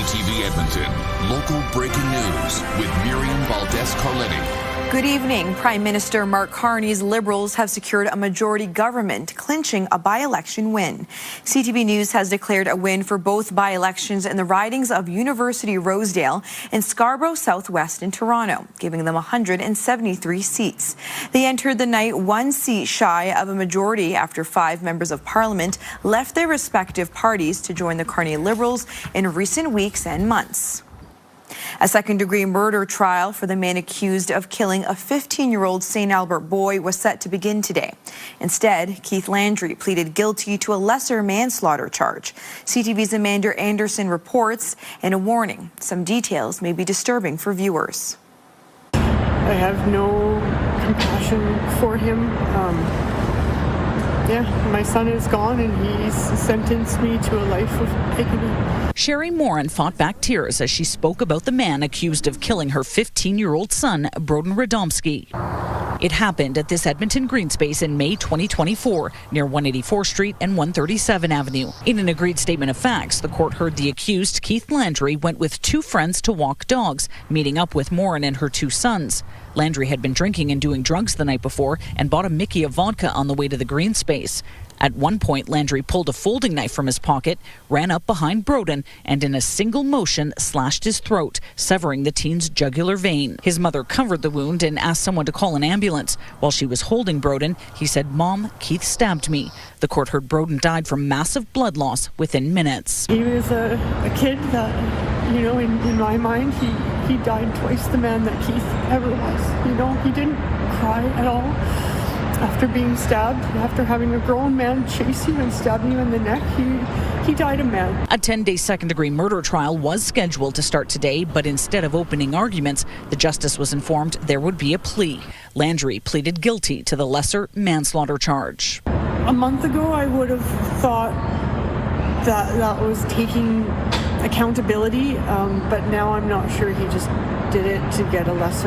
CTV Edmonton, local breaking news with Miriam Valdez-Carletti. Good evening. Prime Minister Mark Carney's Liberals have secured a majority government, clinching a by-election win. CTV News has declared a win for both by-elections in the ridings of University Rosedale and Scarborough Southwest in Toronto, giving them 173 seats. They entered the night 1 seat shy of a majority after 5 members of Parliament left their respective parties to join the Carney Liberals in recent weeks and months. A second-degree murder trial for the man accused of killing a 15-year-old St. Albert boy was set to begin today. Instead, Keith Landry pleaded guilty to a lesser manslaughter charge. CTV's Amanda Anderson reports, and a warning: some details may be disturbing for viewers. I have no compassion for him. My son is gone, and he's sentenced me to a life of agony. Sherry Moran fought back tears as she spoke about the man accused of killing her 15-year-old son, Broden Radomski. It happened at this Edmonton green space in May 2024, near 184th Street and 137 Avenue. In an agreed statement of facts, the court heard the accused, Keith Landry, went with 2 friends to walk dogs, meeting up with Moran and her 2 sons. Landry had been drinking and doing drugs the night before and bought a Mickey of vodka on the way to the green space. At one point, Landry pulled a folding knife from his pocket, ran up behind Broden, and in a single motion slashed his throat, severing the teen's jugular vein. His mother covered the wound and asked someone to call an ambulance. While she was holding Broden, he said, "Mom, Keith stabbed me." The court heard Broden died from massive blood loss within minutes. He was a kid that, in my mind, he died twice the man that Keith ever was. He didn't cry at all. After being stabbed, after having a grown man chase you and stab you in the neck, he died a man. A 10-day second-degree murder trial was scheduled to start today, but instead of opening arguments, the justice was informed there would be a plea. Landry pleaded guilty to the lesser manslaughter charge. A month ago, I would have thought that was taking accountability, but now I'm not sure he just did it to get a less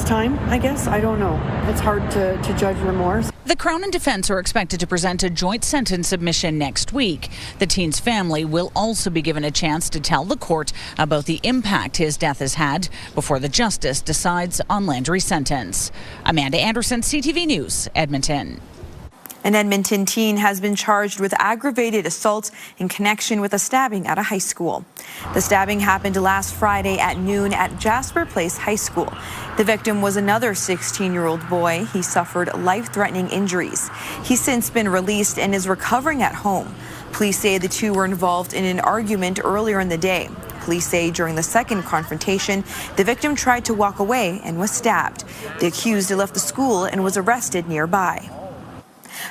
time, I guess. I don't know. It's hard to judge remorse. The Crown and Defence are expected to present a joint sentence submission next week. The teen's family will also be given a chance to tell the court about the impact his death has had before the justice decides on Landry's sentence. Amanda Anderson, CTV News, Edmonton. An Edmonton teen has been charged with aggravated assault in connection with a stabbing at a high school. The stabbing happened last Friday at noon at Jasper Place High School. The victim was another 16-year-old boy. He suffered life-threatening injuries. He's since been released and is recovering at home. Police say the two were involved in an argument earlier in the day. Police say during the second confrontation, the victim tried to walk away and was stabbed. The accused left the school and was arrested nearby.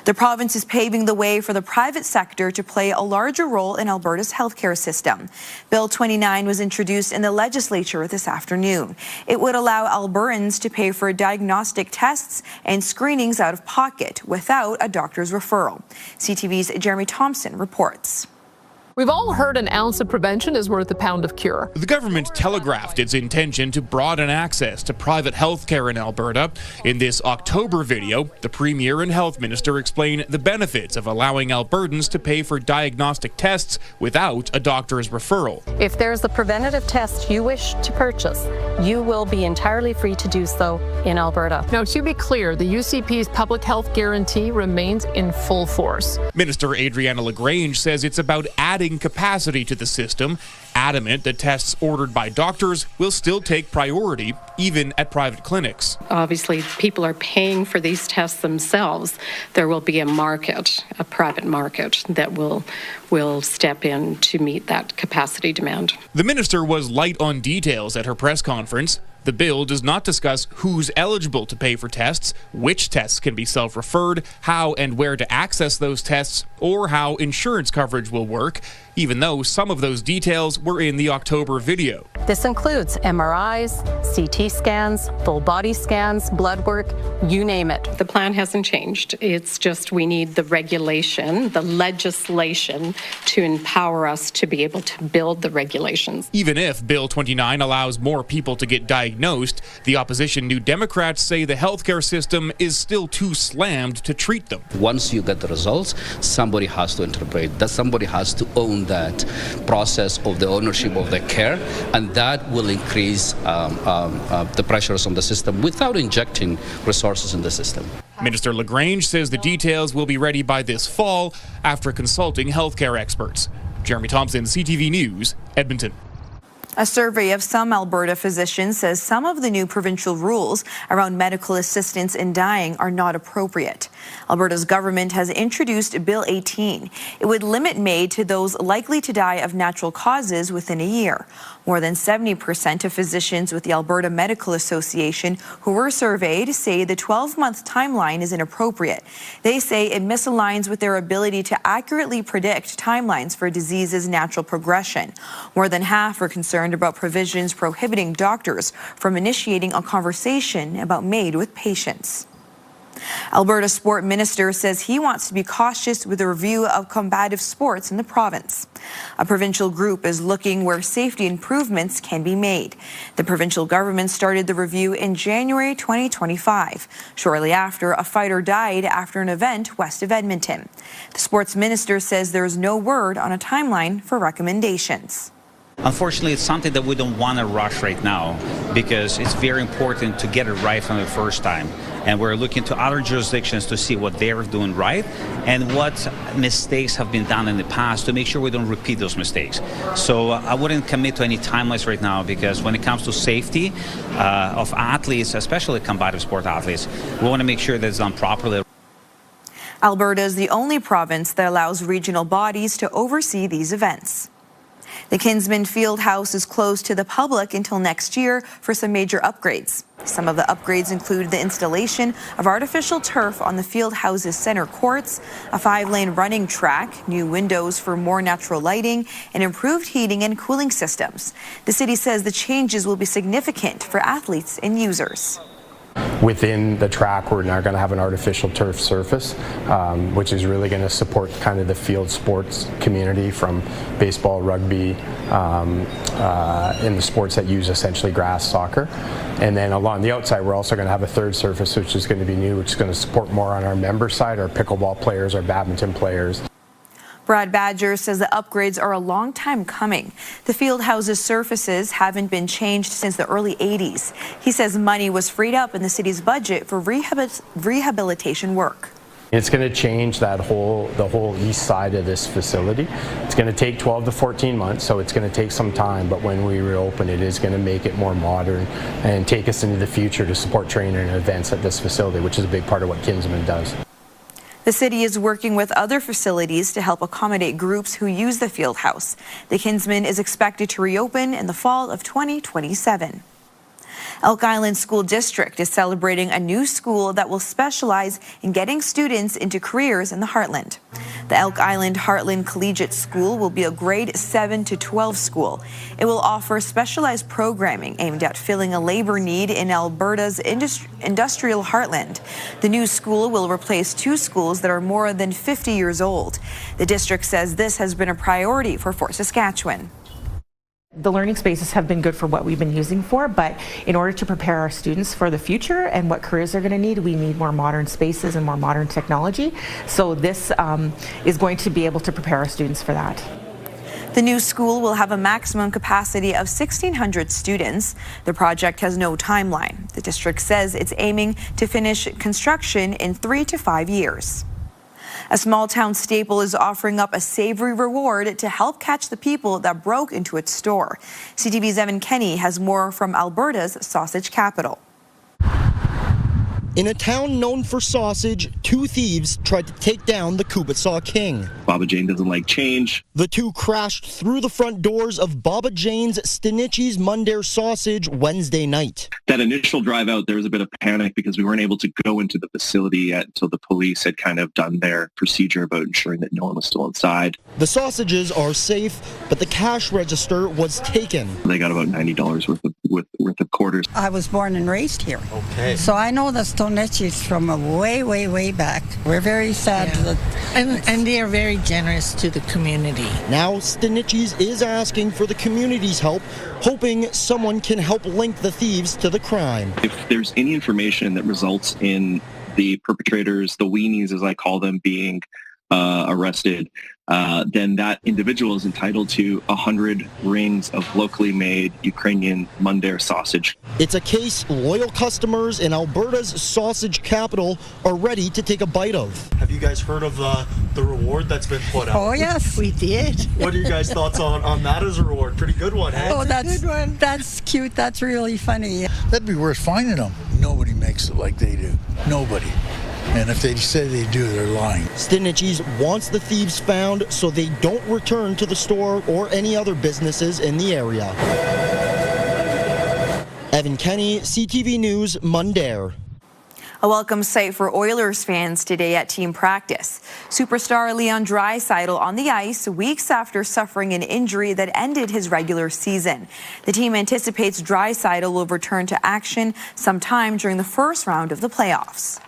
The province is paving the way for the private sector to play a larger role in Alberta's healthcare system. Bill 29 was introduced in the legislature this afternoon. It would allow Albertans to pay for diagnostic tests and screenings out of pocket without a doctor's referral. CTV's Jeremy Thompson reports. We've all heard an ounce of prevention is worth a pound of cure. The government telegraphed its intention to broaden access to private health care in Alberta. In this October video, the Premier and Health Minister explain the benefits of allowing Albertans to pay for diagnostic tests without a doctor's referral. If there's a preventative test you wish to purchase, you will be entirely free to do so in Alberta. Now, to be clear, the UCP's public health guarantee remains in full force. Minister Adriana LaGrange says it's about adding capacity to the system, adamant that tests ordered by doctors will still take priority, even at private clinics. Obviously, people are paying for these tests themselves. There will be a market, a private market, that will step in to meet that capacity demand. The minister was light on details at her press conference. The bill does not discuss who's eligible to pay for tests, which tests can be self-referred, how and where to access those tests, or how insurance coverage will work, even though some of those details were in the October video. This includes MRIs, CT scans, full body scans, blood work, you name it. The plan hasn't changed. It's just we need the regulation, the legislation to empower us to be able to build the regulations. Even if Bill 29 allows more people to get diagnosed, the opposition New Democrats say the healthcare system is still too slammed to treat them. Once you get the results, somebody has to interpret that, somebody has to own down that process of the ownership of the care, and that will increase the pressures on the system without injecting resources in the system. Minister LaGrange says the details will be ready by this fall after consulting healthcare experts. Jeremy Thompson, CTV News, Edmonton. A survey of some Alberta physicians says some of the new provincial rules around medical assistance in dying are not appropriate. Alberta's government has introduced Bill 18. It would limit MAID to those likely to die of natural causes within a year. More than 70% of physicians with the Alberta Medical Association who were surveyed say the 12-month timeline is inappropriate. They say it misaligns with their ability to accurately predict timelines for a disease's natural progression. More than half are concerned about provisions prohibiting doctors from initiating a conversation about MAID with patients. Alberta Sport Minister says he wants to be cautious with the review of combative sports in the province. A provincial group is looking where safety improvements can be made. The provincial government started the review in January 2025, shortly after a fighter died after an event west of Edmonton. The sports minister says there is no word on a timeline for recommendations. Unfortunately, it's something that we don't want to rush right now because it's very important to get it right from the first time. And we're looking to other jurisdictions to see what they're doing right and what mistakes have been done in the past to make sure we don't repeat those mistakes. So I wouldn't commit to any timelines right now because when it comes to safety of athletes, especially combative sport athletes, we want to make sure that it's done properly. Alberta is the only province that allows regional bodies to oversee these events. The Kinsmen Fieldhouse is closed to the public until next year for some major upgrades. Some of the upgrades include the installation of artificial turf on the Fieldhouse's center courts, a 5-lane running track, new windows for more natural lighting, and improved heating and cooling systems. The city says the changes will be significant for athletes and users. Within the track, we're now going to have an artificial turf surface, which is really going to support kind of the field sports community from baseball, rugby, in the sports that use essentially grass, soccer. And then along the outside, we're also going to have a third surface, which is going to be new, which is going to support more on our member side, our pickleball players, our badminton players. Brad Badger says the upgrades are a long time coming. The Fieldhouse's surfaces haven't been changed since the early 80s. He says money was freed up in the city's budget for rehabilitation work. It's going to change the whole east side of this facility. It's going to take 12 to 14 months, so it's going to take some time, but when we reopen it is going to make it more modern and take us into the future to support training and events at this facility, which is a big part of what Kinsmen does. The city is working with other facilities to help accommodate groups who use the Fieldhouse. The Kinsmen is expected to reopen in the fall of 2027. Elk Island School District is celebrating a new school that will specialize in getting students into careers in the Heartland. The Elk Island Heartland Collegiate School will be a grade 7 to 12 school. It will offer specialized programming aimed at filling a labor need in Alberta's industrial heartland. The new school will replace 2 schools that are more than 50 years old. The district says this has been a priority for Fort Saskatchewan. The learning spaces have been good for what we've been using for, but in order to prepare our students for the future and what careers they're going to need, we need more modern spaces and more modern technology. So this is going to be able to prepare our students for that. The new school will have a maximum capacity of 1,600 students. The project has no timeline. The district says it's aiming to finish construction in 3 to 5 years. A small town staple is offering up a savory reward to help catch the people that broke into its store. CTV's Evan Kenny has more from Alberta's sausage capital. In a town known for sausage, 2 thieves tried to take down the Kubitsaw King. Baba Jane doesn't like change. The 2 crashed through the front doors of Baba Jane's Stinichi's Mundare Sausage Wednesday night. That initial drive out, there was a bit of panic because we weren't able to go into the facility yet until the police had kind of done their procedure about ensuring that no one was still inside. The sausages are safe, but the cash register was taken. They got about $90 worth of quarters. I was born and raised here. Okay. So I know the Stonichis from a way back. We're very sad. And they are very generous to the community. Now Stinichis is asking for the community's help, hoping someone can help link the thieves to the crime. If there's any information that results in the perpetrators, the weenies as I call them, being arrested, then that individual is entitled to 100 rings of locally made Ukrainian Mundare sausage. It's a case loyal customers in Alberta's sausage capital are ready to take a bite of. Have you guys heard of the reward that's been put out? Oh, yes, we did. What are you guys' thoughts on that as a reward? Pretty good one, eh? Oh, that's a good one. That's cute. That's really funny. That'd be worth finding them. Nobody makes it like they do. Nobody. And if they say they do, they're lying. Stinniches wants the thieves found so they don't return to the store or any other businesses in the area. Evan Kenny, CTV News, Mundare. A welcome sight for Oilers fans today at team practice. Superstar Leon Draisaitl on the ice weeks after suffering an injury that ended his regular season. The team anticipates Draisaitl will return to action sometime during the first round of the playoffs.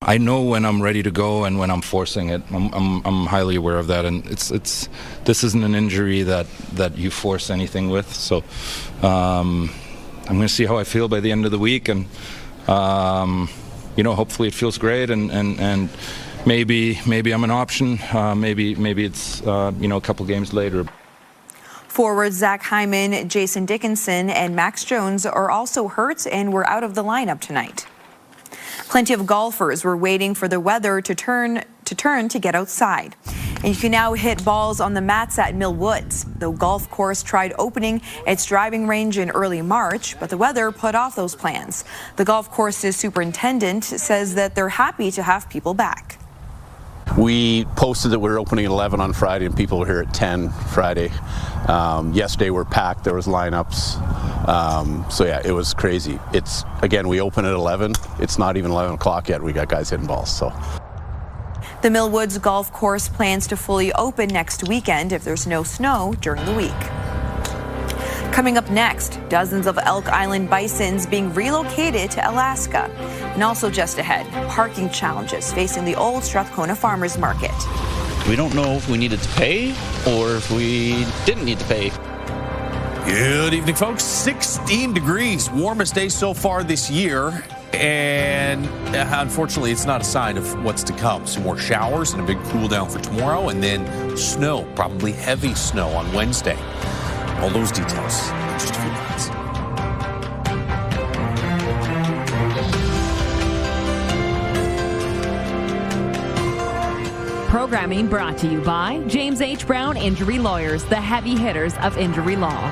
I know when I'm ready to go and when I'm forcing it. I'm highly aware of that, and this isn't an injury that you force anything with. So I'm going to see how I feel by the end of the week, and hopefully it feels great, and maybe I'm an option. Maybe it's a couple games later. Forwards Zach Hyman, Jason Dickinson, and Max Jones are also hurt and were out of the lineup tonight. Plenty of golfers were waiting for the weather to turn to get outside. And you can now hit balls on the mats at Mill Woods. The golf course tried opening its driving range in early March, but the weather put off those plans. The golf course's superintendent says that they're happy to have people back. We posted that we were opening at 11 on Friday, and people were here at 10 Friday. Yesterday we're packed. There was lineups. So yeah, it was crazy. We open at 11. It's not even 11 o'clock yet. We got guys hitting balls. So. The Mill Woods Golf Course plans to fully open next weekend if there's no snow during the week. Coming up next, dozens of Elk Island bisons being relocated to Alaska. And also just ahead, parking challenges facing the old Strathcona Farmers Market. We don't know if we needed to pay or if we didn't need to pay. Good evening, folks. 16 degrees, warmest day so far this year. And unfortunately, it's not a sign of what's to come. Some more showers and a big cool down for tomorrow, and then snow, probably heavy snow on Wednesday. All those details in just a few minutes. Programming brought to you by James H. Brown Injury Lawyers, the heavy hitters of injury law.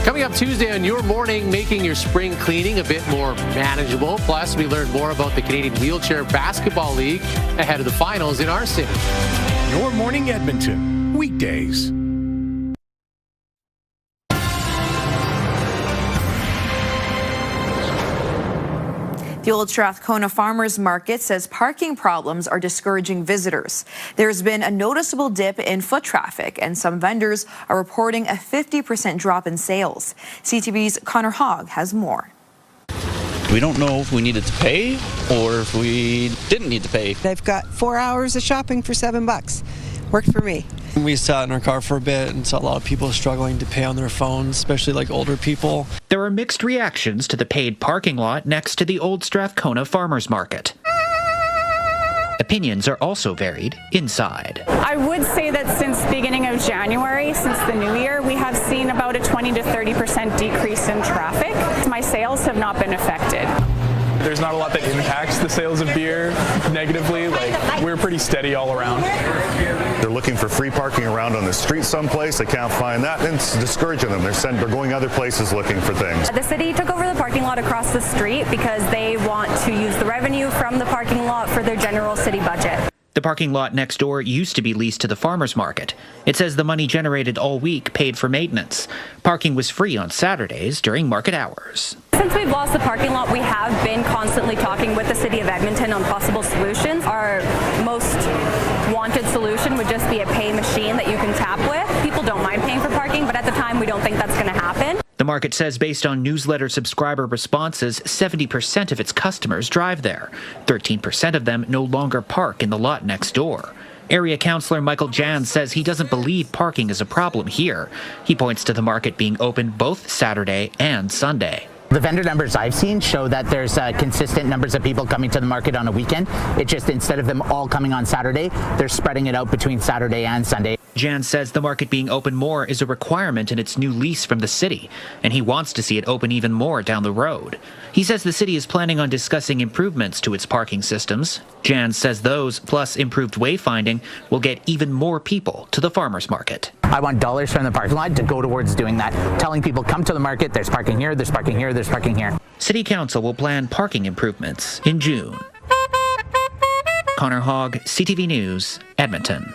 Coming up Tuesday on Your Morning, making your spring cleaning a bit more manageable. Plus, we learned more about the Canadian Wheelchair Basketball League ahead of the finals in our city. Your Morning Edmonton, weekdays. The old Strathcona Farmers Market says parking problems are discouraging visitors. There's been a noticeable dip in foot traffic, and some vendors are reporting a 50% drop in sales. CTV's Connor Hogg has more. We don't know if we needed to pay or if we didn't need to pay. They've got 4 hours of shopping for $7. Worked for me. We sat in our car for a bit and saw a lot of people struggling to pay on their phones, especially like older people. There are mixed reactions to the paid parking lot next to the old Strathcona Farmers Market. Opinions are also varied inside. I would say that since the beginning of January, since the new year, we have seen about a 20 to 30% decrease in traffic. My sales have not been affected. There's not a lot that impacts the sales of beer negatively. Like, we're pretty steady all around. They're looking for free parking around on the street someplace. They can't find that, and it's discouraging them. They're going other places looking for things. The city took over the parking lot across the street because they want to use the revenue from the parking lot for their general city budget. The parking lot next door used to be leased to the farmers market. It says the money generated all week paid for maintenance. Parking was free on Saturdays during market hours. Since we've lost the parking lot, we have been constantly talking with the City of Edmonton on possible solutions. Our most wanted solution would just be a pay machine that you can tap with. People don't mind paying for parking, but at the time we don't think that's going to happen. The market says based on newsletter subscriber responses, 70% of its customers drive there. 13% of them no longer park in the lot next door. Area Councillor Michael Jan says he doesn't believe parking is a problem here. He points to the market being open both Saturday and Sunday. The vendor numbers I've seen show that there's consistent numbers of people coming to the market on a weekend. It just, instead of them all coming on Saturday, they're spreading it out between Saturday and Sunday. Jan says the market being open more is a requirement in its new lease from the city, and he wants to see it open even more down the road. He says the city is planning on discussing improvements to its parking systems. Jan says those, plus improved wayfinding, will get even more people to the farmers market. I want dollars from the parking lot to go towards doing that, telling people come to the market, there's parking here, there's parking here, there's parking here. City Council will plan parking improvements in June. Connor Hogg, CTV News, Edmonton.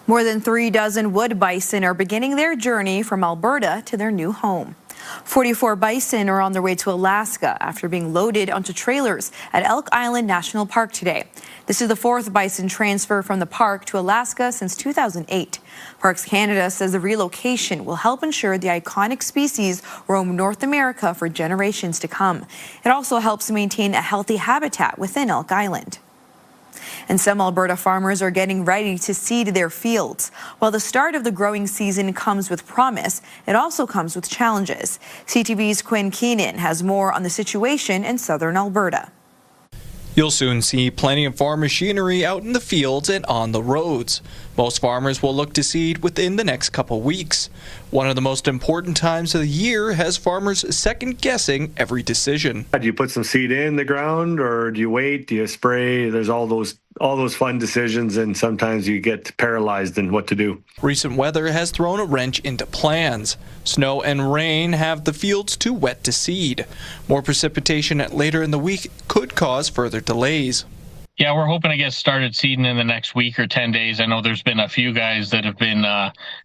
More than 36 wood bison are beginning their journey from Alberta to their new home. 44 bison are on their way to Alaska after being loaded onto trailers at Elk Island National Park today. This is the fourth bison transfer from the park to Alaska since 2008. Parks Canada says the relocation will help ensure the iconic species roam North America for generations to come. It also helps maintain a healthy habitat within Elk Island. And some Alberta farmers are getting ready to seed their fields. While the start of the growing season comes with promise, it also comes with challenges. CTV's Quinn Keenan has more on the situation in southern Alberta. You'll soon see plenty of farm machinery out in the fields and on the roads. Most farmers will look to seed within the next couple weeks. One of the most important times of the year has farmers second-guessing every decision. Do you put some seed in the ground, or do you wait? Do you spray? There's all those fun decisions, and sometimes you get paralyzed in what to do. Recent weather has thrown a wrench into plans. Snow and rain have the fields too wet to seed. More precipitation later in the week could cause further delays. Yeah, we're hoping to get started seeding in the next week or 10 days. I know there's been a few guys that have been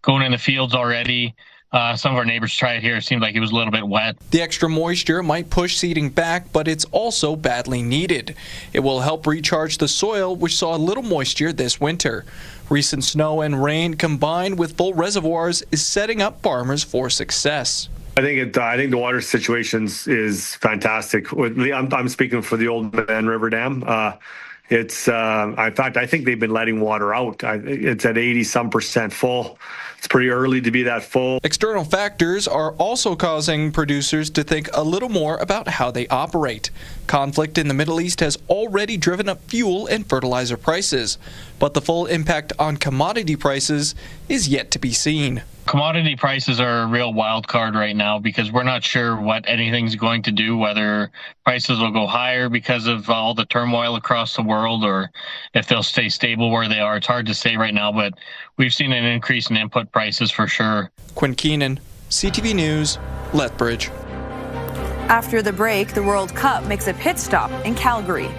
going in the fields already. Some of our neighbors tried here. It seemed like it was a little bit wet. The extra moisture might push seeding back, but it's also badly needed. It will help recharge the soil, which saw little moisture this winter. Recent snow and rain combined with full reservoirs is setting up farmers for success. I think the water situation is fantastic. I'm speaking for the Old Man River Dam. In fact, I think they've been letting water out. It's at 80-some% full. It's pretty early to be that full. External factors are also causing producers to think a little more about how they operate. Conflict in the Middle East has already driven up fuel and fertilizer prices, but the full impact on commodity prices is yet to be seen. Commodity prices are a real wild card right now because we're not sure what anything's going to do, whether prices will go higher because of all the turmoil across the world or if they'll stay stable where they are. It's hard to say right now, but we've seen an increase in input prices for sure. Quinn Keenan, CTV News, Lethbridge. After the break, the World Cup makes a pit stop in Calgary.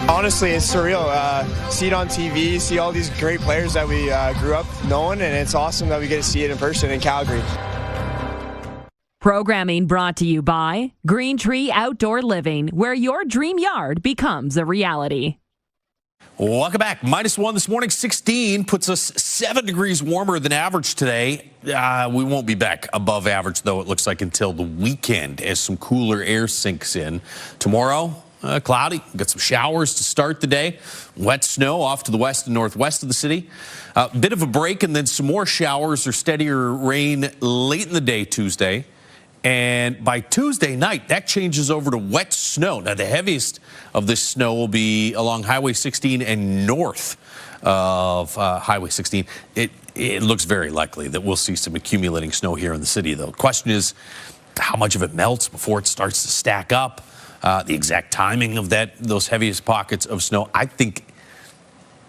Honestly, it's surreal. See it on TV, see all these great players that we grew up knowing, and it's awesome that we get to see it in person in Calgary. Programming brought to you by Green Tree Outdoor Living, where your dream yard becomes a reality. Welcome back. -1 this morning, 16 puts us 7 degrees warmer than average today. We won't be back above average, though, it looks like, until the weekend as some cooler air sinks in. Tomorrow, cloudy. We've got some showers to start the day. Wet snow off to the west and northwest of the city. Bit of a break, and then some more showers or steadier rain late in the day Tuesday. And by Tuesday night, that changes over to wet snow. Now, the heaviest of this snow will be along Highway 16 and north of Highway 16. It looks very likely that we'll see some accumulating snow here in the city, though. The question is how much of it melts before it starts to stack up. The exact timing of those heaviest pockets of snow, I think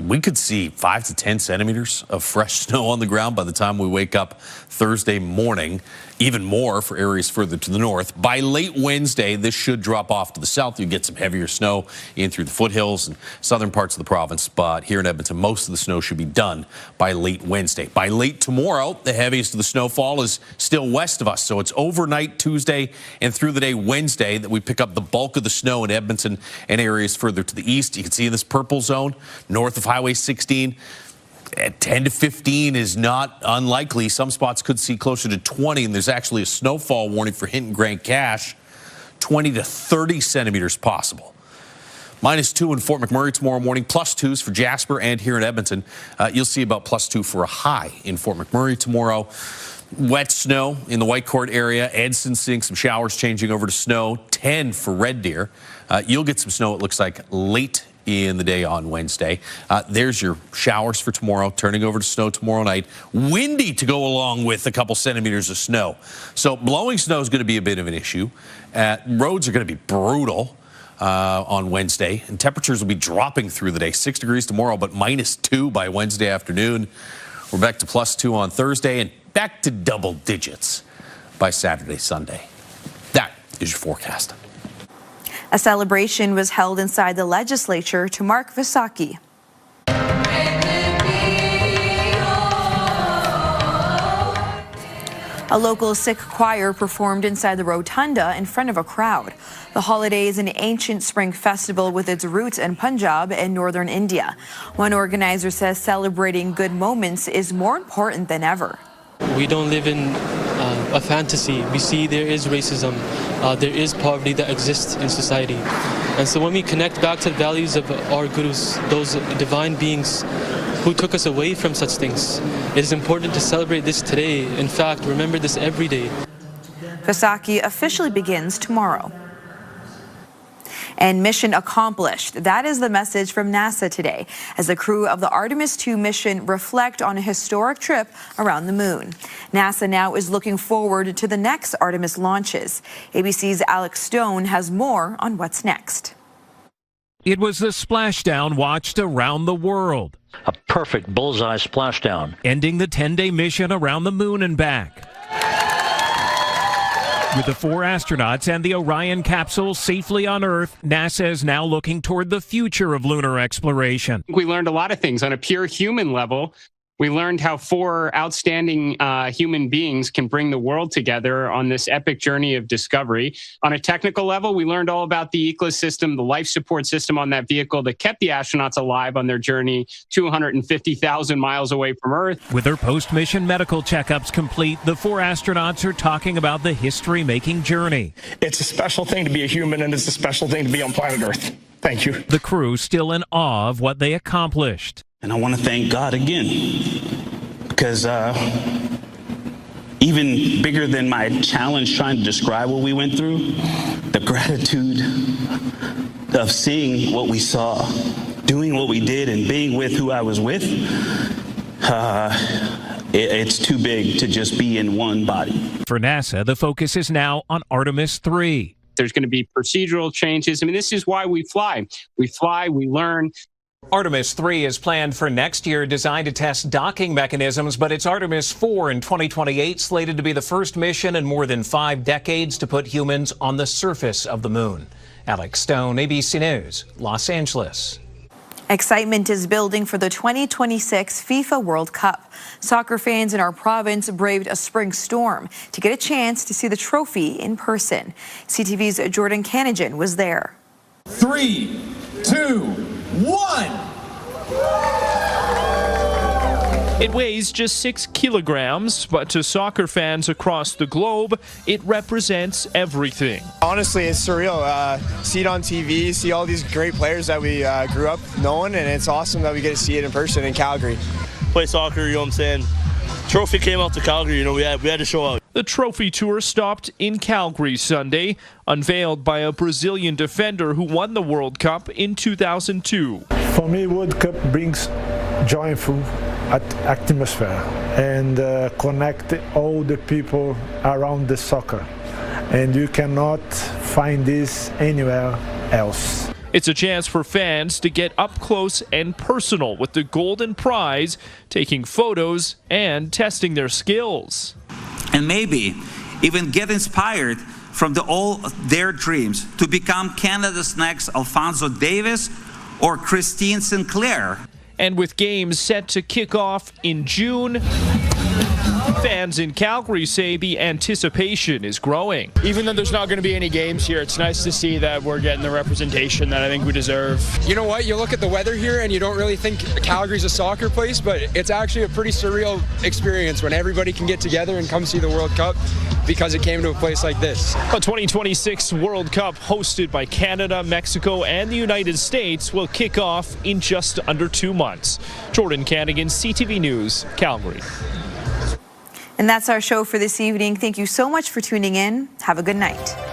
we could see 5 to 10 centimeters of fresh snow on the ground by the time we wake up Thursday morning. Even more for areas further to the north. By late Wednesday, this should drop off to the south. You get some heavier snow in through the foothills and southern parts of the province. But here in Edmonton, most of the snow should be done by late Wednesday. By late tomorrow, the heaviest of the snowfall is still west of us. So it's overnight Tuesday and through the day Wednesday that we pick up the bulk of the snow in Edmonton and areas further to the east. You can see in this purple zone north of Highway 16. At 10 to 15 is not unlikely. Some spots could see closer to 20, and there's actually a snowfall warning for Hinton Grant Cache, 20 to 30 centimeters possible. -2 in Fort McMurray tomorrow morning, +2s for Jasper and here in Edmonton. You'll see about +2 for a high in Fort McMurray tomorrow. Wet snow in the Whitecourt area. Edson seeing some showers changing over to snow. 10 for Red Deer. You'll get some snow, it looks like, late in the day on Wednesday. There's your showers for tomorrow, turning over to snow tomorrow night. Windy to go along with a couple centimeters of snow. So blowing snow is going to be a bit of an issue. Roads are going to be brutal on Wednesday, and temperatures will be dropping through the day. 6 degrees tomorrow, but -2 by Wednesday afternoon. We're back to +2 on Thursday and back to double digits by Saturday, Sunday. That is your forecast. A celebration was held inside the legislature to mark Vaisakhi. A local Sikh choir performed inside the rotunda in front of a crowd. The holiday is an ancient spring festival with its roots in Punjab and northern India. One organizer says celebrating good moments is more important than ever. We don't live in a fantasy. We see there is racism, there is poverty that exists in society. And so when we connect back to the values of our gurus, those divine beings who took us away from such things, it is important to celebrate this today. In fact, remember this every day. Vaisakhi officially begins tomorrow. And mission accomplished. That is the message from NASA today as the crew of the Artemis II mission reflect on a historic trip around the moon. NASA now is looking forward to the next Artemis launches. ABC's Alex Stone has more on what's next. It was the splashdown watched around the world. A perfect bullseye splashdown. Ending the 10-day mission around the moon and back. With the 4 astronauts and the Orion capsule safely on Earth, NASA is now looking toward the future of lunar exploration. We learned a lot of things on a pure human level. We learned how 4 outstanding human beings can bring the world together on this epic journey of discovery. On a technical level, we learned all about the ecosystem, the life support system on that vehicle that kept the astronauts alive on their journey 250,000 miles away from Earth. With their post-mission medical checkups complete, the 4 astronauts are talking about the history-making journey. It's a special thing to be a human, and it's a special thing to be on planet Earth. Thank you. The crew still in awe of what they accomplished. And I want to thank God again, because even bigger than my challenge trying to describe what we went through, the gratitude of seeing what we saw, doing what we did, and being with who I was with, it's too big to just be in one body. For NASA, the focus is now on Artemis III. There's going to be procedural changes. I mean, this is why we fly. We fly, we learn. Artemis III is planned for next year, designed to test docking mechanisms, but it's Artemis IV in 2028 slated to be the first mission in more than 5 decades to put humans on the surface of the moon. Alex Stone, ABC News, Los Angeles. Excitement is building for the 2026 FIFA World Cup. Soccer fans in our province braved a spring storm to get a chance to see the trophy in person. CTV's Jordan Canagan was there. 3, 2, 1. It weighs just 6 kilograms, but to soccer fans across the globe, it represents everything. Honestly, it's surreal. See it on TV, see all these great players that we grew up knowing, and it's awesome that we get to see it in person in Calgary. Play soccer, you know what I'm saying? Trophy came out to Calgary, you know, we had to show out. The trophy tour stopped in Calgary Sunday, unveiled by a Brazilian defender who won the World Cup in 2002. For me, World Cup brings joyful atmosphere and connect all the people around the soccer. And you cannot find this anywhere else. It's a chance for fans to get up close and personal with the golden prize, taking photos and testing their skills. And maybe even get inspired from all their dreams to become Canada's next Alphonso Davies or Christine Sinclair. And with games set to kick off in June, fans in Calgary say the anticipation is growing. Even though there's not going to be any games here, it's nice to see that we're getting the representation that I think we deserve. You know what? You look at the weather here and you don't really think Calgary's a soccer place, but it's actually a pretty surreal experience when everybody can get together and come see the World Cup because it came to a place like this. A 2026 World Cup hosted by Canada, Mexico, and the United States will kick off in just under 2 months. Jordan Canagan, CTV News, Calgary. And that's our show for this evening. Thank you so much for tuning in. Have a good night.